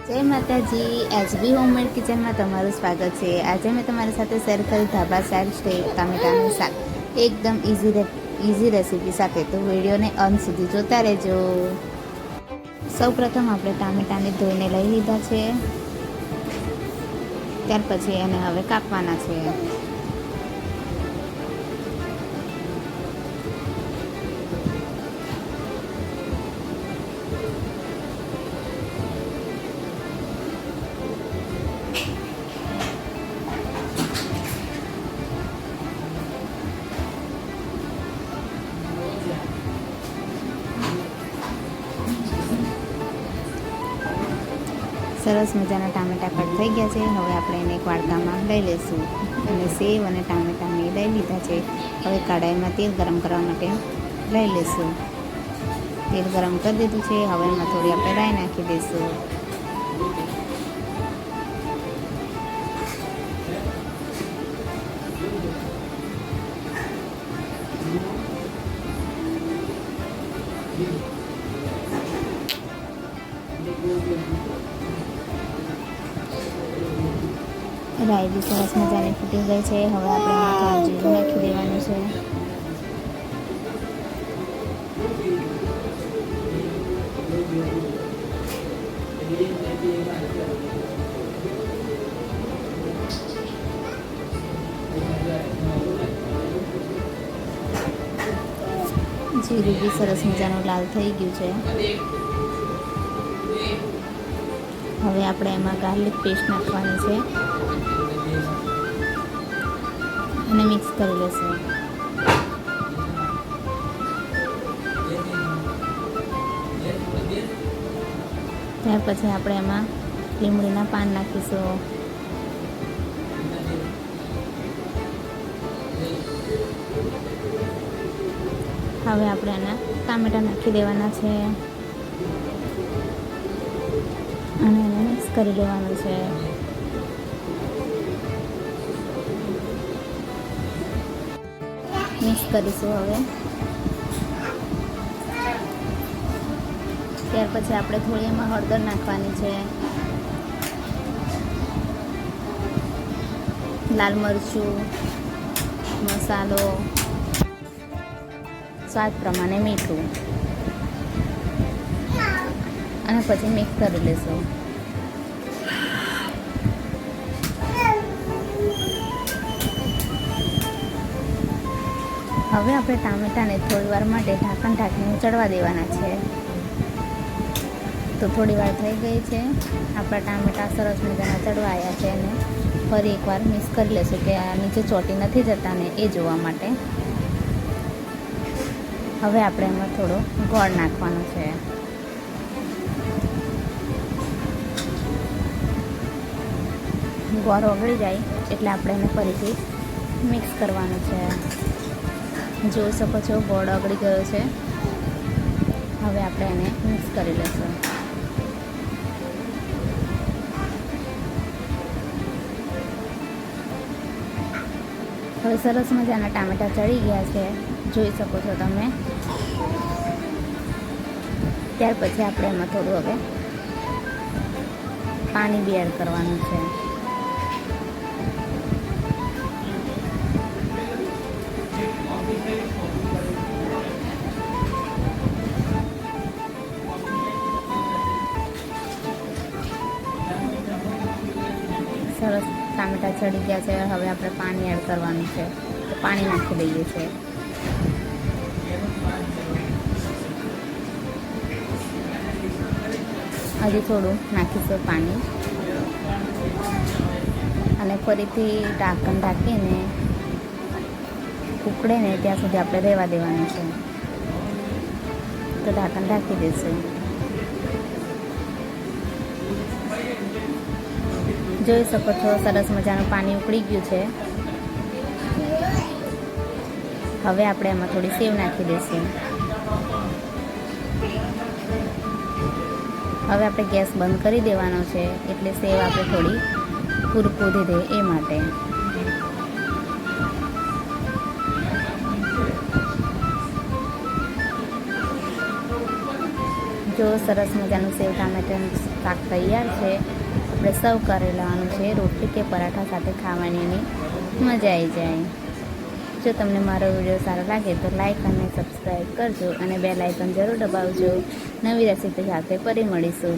જય માતાજી, HB homemade કિચનમાં તમારું સ્વાગત છે। આજે મેં તમારી સાથે શેર કરી ધાબા સ્ટાઇલ સ્ટેક ટામેટાનું શાક એકદમ ઇઝી રેસીપી સાથે। તો વિડીયોને અંત સુધી જોતા રહેજો। સૌપ્રથમ આપણે ટામેટાને ધોઈને લઈ લીધા છે, ત્યાર પછી એને હવે કાપવાના છે। સરસ મજાના ટામેટાં કટ થઈ ગયા છે। હવે આપણે એને એક વાડકામાં લઈ લઈશું અને સેવ અને ટામેટાં મેં લઈ લીધા છે। હવે કઢાઈમાં તેલ ગરમ કરવા માટે લઈ લઈશું। તેલ ગરમ કરી દીધું છે। હવે એમાં થોડી આપણે રાઈ નાખી દઈશું। રાઈ બી સરસ મજાની ફૂટી ગઈ છે। હવે આપણે એમાં થોડું જીરું નાખી દેવાનું છે। જીરું બી સરસ મજાનું લાલ થઈ ગયું છે। હવે આપણે એમાં ગાર્લિક પેસ્ટ નાખવાની છે અને મિક્સ કરી લઈશું। ત્યાર પછી આપણે એમાં લીમડીના પાન નાખીશું। હવે આપણે એના ટામેટાં નાખી દેવાના છે અને એને મિક્સ કરી લેવાનું છે। મિક્સ કરીશું હવે। ત્યાર પછી આપણે થોડી એમાં હળદર નાખવાની છે, લાલ મરચું, મસાલો, સ્વાદ પ્રમાણે મીઠું અને પછી મિક્સ કરી લઈશું। હવે આપણે ટામેટાને થોડી વાર માટે ઢાંકણ ઢાંકીને ચડવા દેવાના છે। તો થોડી વાર થઈ ગઈ છે, આપણા ટામેટાં સરસ મજાના ચડવા આવ્યા છે અને ફરી એકવાર મિક્સ કરી લઈશું કે આ નીચે ચોંટી નથી જતા ને એ જોવા માટે। હવે આપણે એમાં થોડો ગોળ નાખવાનો છે। ગોળ ઓગળી જાય એટલે આપણે એને ફરીથી મિક્સ કરવાનું છે। જોઈ શકો છો ગોળ ઓગળી ગયો છે। હવે આપણે એને મિક્સ કરી લઈશું। હવે સરસ મજાના ટામેટાં ચડી ગયા છે, જોઈ શકો છો તમે। ત્યાર પછી આપણે એમાં થોડું હવે પાણી બી એડ કરવાનું છે। સરસ ટામેટાં ચડી ગયા છે। હવે આપણે પાણી એડ કરવાનું છે, તો પાણી નાખી દઈએ છીએ। હજી થોડું નાખીશું પાણી અને ફરીથી ઢાંકણ ઢાંકીને ઉકળે ને ત્યાં સુધી આપણે રહેવા દેવાનું છે। તો ઢાંકણ ઢાંકી દઈશું। જોઈ શકો છો સરસ મજાનું પાણી ઉકળી ગયું છે। હવે આપણે એમાં થોડી સેવ નાખી દઈશું। હવે આપણે ગેસ બંધ કરી દેવાનો છે, એટલે સેવ આપણે થોડી કુરકુરી રહે એ માટે। જો સરસ મજાનું સેવ ટામેટાનું શાક તૈયાર છે. આપણે સર્વ કરી લેવાનું છે. રોટલી કે પરાઠા સાથે ખાવાની એની મજા આવી જાય. જો તમને મારો વિડીયો સારો લાગે તો લાઈક અને સબસ્ક્રાઈબ કરજો અને બેલ આઇકન જરૂર દબાવજો. નવી રેસીપી સાથે ફરી મળીશું.